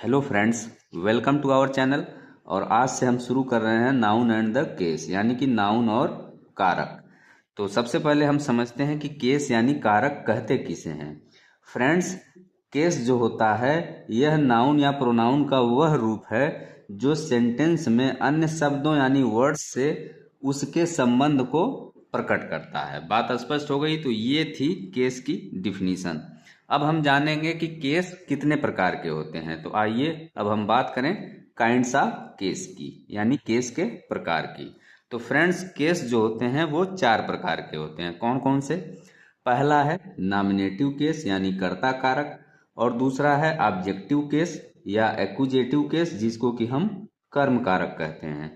Hello friends, welcome to our channel. और आज से हम शुरू कर रहे हैं नाउन एंड द केस, यानी कि नाउन और कारक। तो सबसे पहले हम समझते हैं कि केस यानी कारक कहते किसे हैं। फ्रेंड्स, केस जो होता है यह नाउन या प्रोनाउन का वह रूप है जो सेंटेंस में अन्य शब्दों यानी वर्ड्स से उसके संबंध को प्रकट करता है। बात स्पष्ट हो गई। तो ये थी केस की डिफिनीशन। अब हम जानेंगे कि केस कितने प्रकार के होते हैं। तो आइए अब हम बात करें काइंड्स ऑफ केस की, यानी केस के प्रकार की। तो फ्रेंड्स, केस जो होते हैं वो 4 प्रकार के होते हैं। कौन कौन से? पहला है नॉमिनेटिव केस यानी कर्ता कारक, और दूसरा है ऑब्जेक्टिव केस या एक्यूजेटिव केस जिसको कि हम कर्म कारक कहते हैं।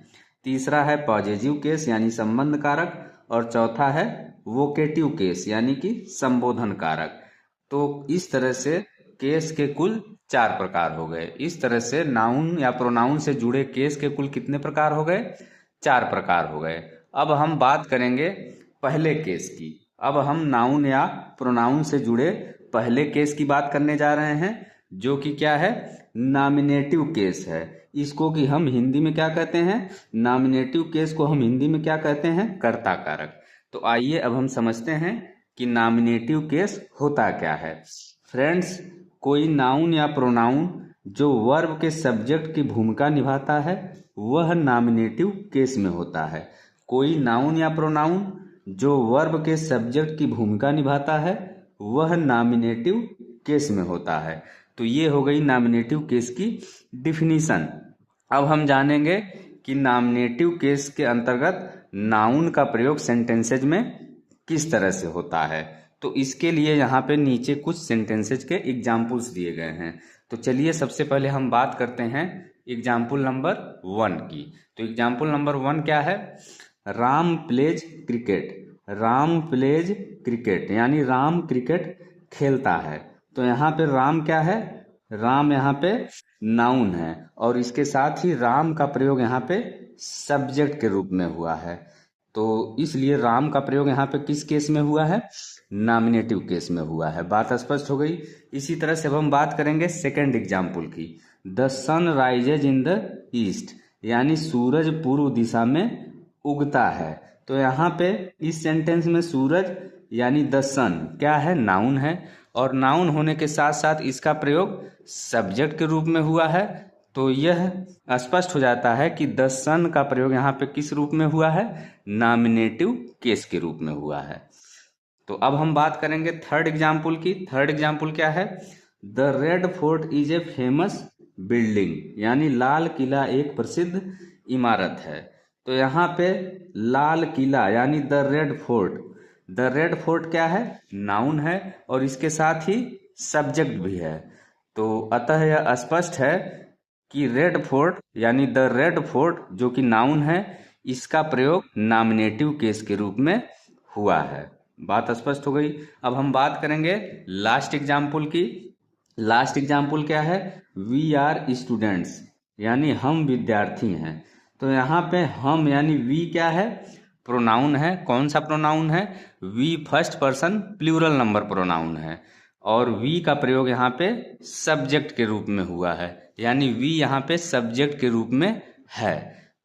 तीसरा है पॉजेसिव केस यानी संबंध कारक, और चौथा है वोकेटिव केस यानी कि संबोधन कारक। तो इस तरह से केस के कुल 4 प्रकार हो गए। इस तरह से नाउन या प्रोनाउन से जुड़े केस के कुल कितने प्रकार हो गए? 4 प्रकार हो गए। अब हम बात करेंगे पहले केस की। अब हम नाउन या प्रोनाउन से जुड़े पहले केस की बात करने जा रहे हैं, जो कि क्या है? नॉमिनेटिव केस है। इसको कि हम हिंदी में क्या कहते हैं? नॉमिनेटिव केस को हम हिंदी में क्या कहते हैं? कर्ता कारक। तो आइए अब हम समझते हैं कि नॉमिनेटिव केस होता क्या है। फ्रेंड्स, कोई नाउन या प्रोनाउन जो वर्ब के सब्जेक्ट की भूमिका निभाता है वह नॉमिनेटिव केस में होता है। कोई नाउन या प्रोनाउन जो वर्ब के सब्जेक्ट की भूमिका निभाता है वह नॉमिनेटिव केस में होता है। तो ये हो गई नॉमिनेटिव केस की डिफिनीशन। अब हम जानेंगे कि नॉमिनेटिव केस के अंतर्गत नाउन का प्रयोग सेंटेंसेज में किस तरह से होता है। तो इसके लिए यहाँ पे नीचे कुछ सेंटेंसेज के एग्जाम्पल्स दिए गए हैं। तो चलिए सबसे पहले हम बात करते हैं एग्जाम्पल नंबर 1 की। तो एग्जाम्पल नंबर 1 क्या है? Ram pledge cricket. Ram pledge cricket यानी राम क्रिकेट खेलता है। तो यहाँ पे राम क्या है? राम यहाँ पे नाउन है, और इसके साथ ही राम का प्रयोग यहाँ पे सब्जेक्ट के रूप में हुआ है। तो इसलिए राम का प्रयोग यहाँ पे किस केस में हुआ है? नॉमिनेटिव केस में हुआ है। बात स्पष्ट हो गई। इसी तरह से अब हम बात करेंगे सेकंड एग्जाम्पल की। The sun rises in the east यानी सूरज पूर्व दिशा में उगता है। तो यहाँ पे इस सेंटेंस में सूरज यानी द सन क्या है? नाउन है, और नाउन होने के साथ साथ इसका प्रयोग सब्जेक्ट के रूप में हुआ है। तो यह स्पष्ट हो जाता है कि द सन का प्रयोग यहाँ पे किस रूप में हुआ है? नॉमिनेटिव केस के रूप में हुआ है। तो अब हम बात करेंगे थर्ड एग्जाम्पल की। थर्ड एग्जाम्पल क्या है? The red fort is a famous building यानी लाल किला एक प्रसिद्ध इमारत है। तो यहाँ पे लाल किला यानी the red fort, the red fort क्या है? नाउन है, और इसके साथ ही सब्जेक्ट भी है। तो अतः यह स्पष्ट है कि रेड फोर्ट यानी द रेड फोर्ट जो कि नाउन है, इसका प्रयोग नॉमिनेटिव केस के रूप में हुआ है। बात स्पष्ट हो गई। अब हम बात करेंगे लास्ट एग्जाम्पल की। लास्ट एग्जाम्पल क्या है? वी आर स्टूडेंट्स यानी हम विद्यार्थी हैं। तो यहाँ पे हम यानी वी क्या है? प्रोनाउन है। कौन सा प्रोनाउन है? We first person plural number pronoun है, और वी का प्रयोग यहाँ पे सब्जेक्ट के रूप में हुआ है, यानी वी यहाँ पे सब्जेक्ट के रूप में है।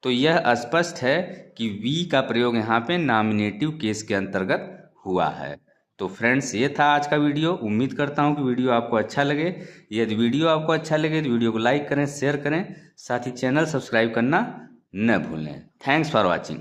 तो यह स्पष्ट है कि वी का प्रयोग यहाँ पे नॉमिनेटिव केस के अंतर्गत हुआ है। तो फ्रेंड्स, ये था आज का वीडियो। उम्मीद करता हूँ कि वीडियो आपको अच्छा लगे। यदि वीडियो आपको अच्छा लगे तो वीडियो को लाइक करें, शेयर करें, साथ ही चैनल सब्सक्राइब करना न भूलें। Thanks for watching.